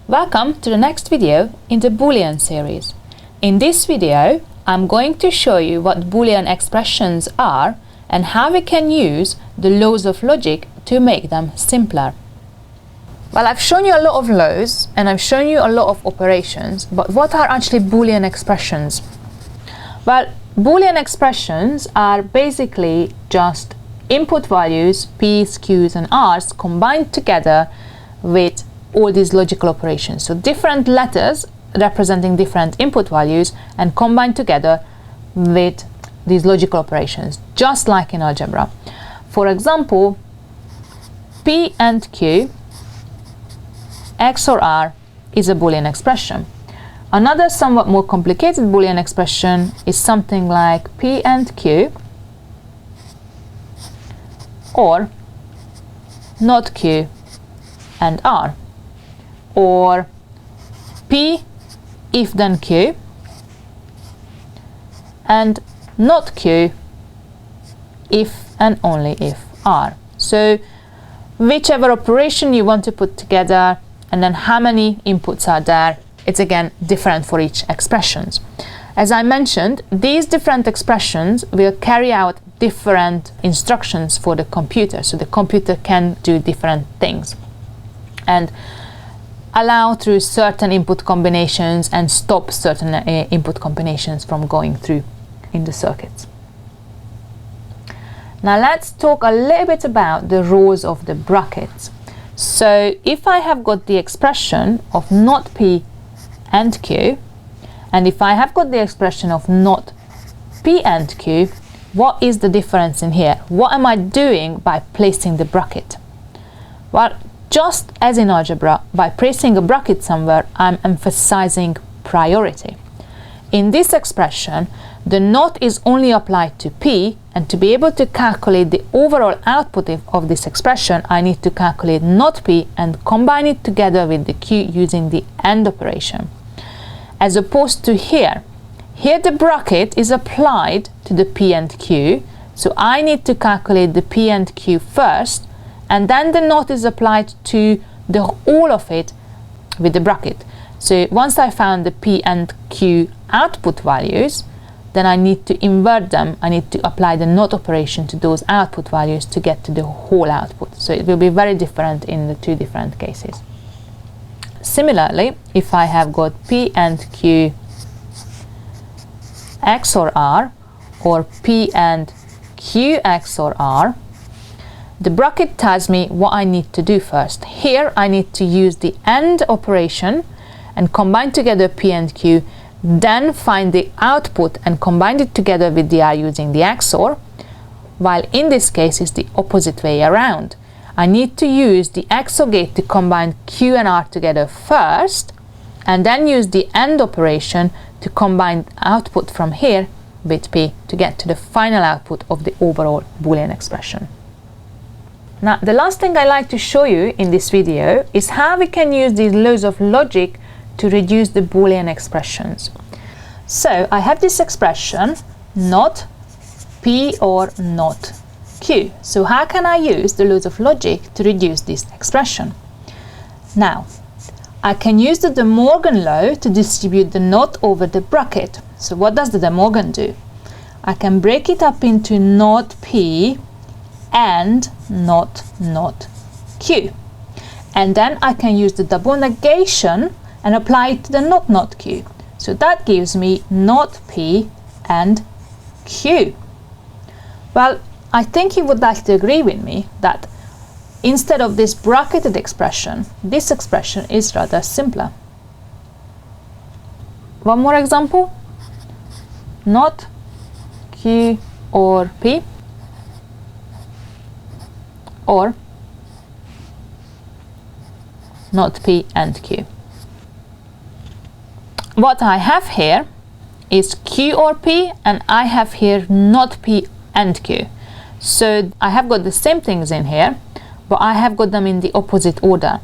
Welcome to the next video in the Boolean series. In this video, I'm going to show you what Boolean expressions are and how we can use the laws of logic to make them simpler. Well, I've shown you a lot of laws and I've shown you a lot of operations, but what are actually Boolean expressions? Well, Boolean expressions are basically just input values, P's, Q's and R's combined together with all these logical operations. So different letters representing different input values and combined together with these logical operations, just like in algebra. For example, P and Q, X or R is a Boolean expression. Another somewhat more complicated Boolean expression is something like P and Q or not Q and R, or P if then Q and not Q if and only if R. So whichever operation you want to put together and then how many inputs are there, it's again different for each expressions. As I mentioned, these different expressions will carry out different instructions for the computer, so the computer can do different things and allow through certain input combinations and stop certain input combinations from going through in the circuits. Now let's talk a little bit about the rules of the brackets. So if I have got the expression of not P and Q, and if I have got the expression of not P and Q, what is the difference in here? What am I doing by placing the bracket? Well, just as in algebra, by placing a bracket somewhere, I'm emphasizing priority. In this expression, the not is only applied to P, and to be able to calculate the overall output of this expression, I need to calculate not P and combine it together with the Q using the AND operation. As opposed to here the bracket is applied to the P and Q, so I need to calculate the P and Q first, and then the not is applied to the whole of it with the bracket. So once I found the P and Q output values, then I need to invert them. I need to apply the not operation to those output values to get to the whole output. So it will be very different in the two different cases. Similarly, if I have got P and Q X or R, or P and Q X or R, the bracket tells me what I need to do first. Here I need to use the AND operation and combine together P and Q, then find the output and combine it together with the R using the XOR, while in this case it's the opposite way around. I need to use the XOR gate to combine Q and R together first, and then use the AND operation to combine output from here with P to get to the final output of the overall Boolean expression. Now, the last thing I like to show you in this video is how we can use these laws of logic to reduce the Boolean expressions. So I have this expression not P or not Q. So how can I use the laws of logic to reduce this expression? Now, I can use the De Morgan law to distribute the not over the bracket. So what does the De Morgan do? I can break it up into not P and not Q. And then I can use the double negation and apply it to the not Q. So that gives me not P and Q. Well, I think you would like to agree with me that instead of this bracketed expression, this expression is rather simpler. One more example. Not Q or P, or not P and Q. What I have here is Q or P, and I have here not P and Q. So I have got the same things in here, but I have got them in the opposite order.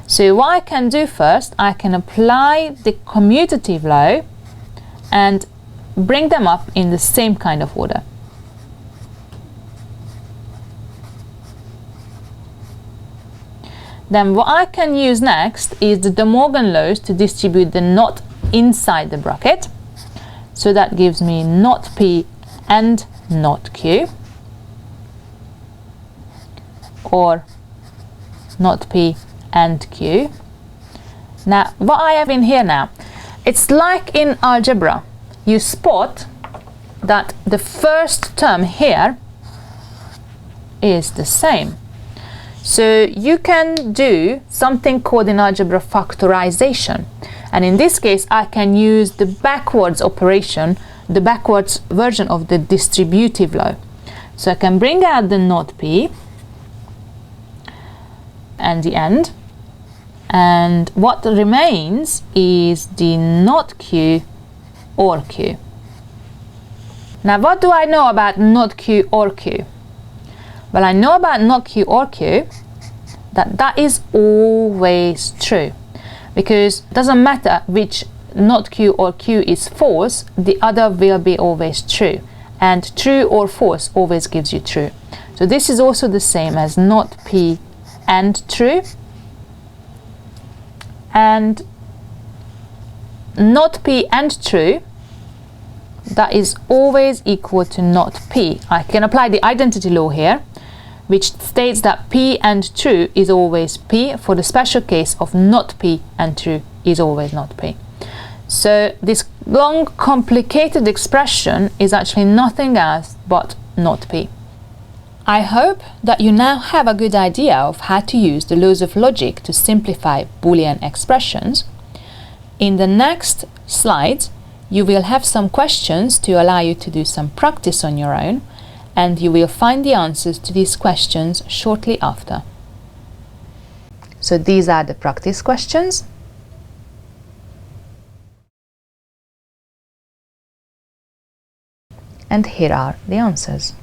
So what I can do first, I can apply the commutative law and bring them up in the same kind of order. then what I can use next is the De Morgan laws to distribute the not inside the bracket. So that gives me not P and not Q, or not P and Q. Now what I have in here now, it's like in algebra. You spot that the first term here is the same. So you can do something called in algebra factorization. And in this case, I can use the backwards operation, the backwards version of the distributive law. So I can bring out the not P and the end. And what remains is the not Q or Q. Now, what do I know about not Q or Q? Well, I know about not Q or Q that is always true, because it doesn't matter which not Q or Q is false, the other will be always true, and true or false always gives you true. So this is also the same as not P and true, and not P and true, that is always equal to not P. I can apply the identity law here, which states that P and true is always P for the special case of not P and true is always not P. So this long complicated expression is actually nothing else but not P. I hope that you now have a good idea of how to use the laws of logic to simplify Boolean expressions. In the next slides, you will have some questions to allow you to do some practice on your own, and you will find the answers to these questions shortly after. So these are the practice questions. And here are the answers.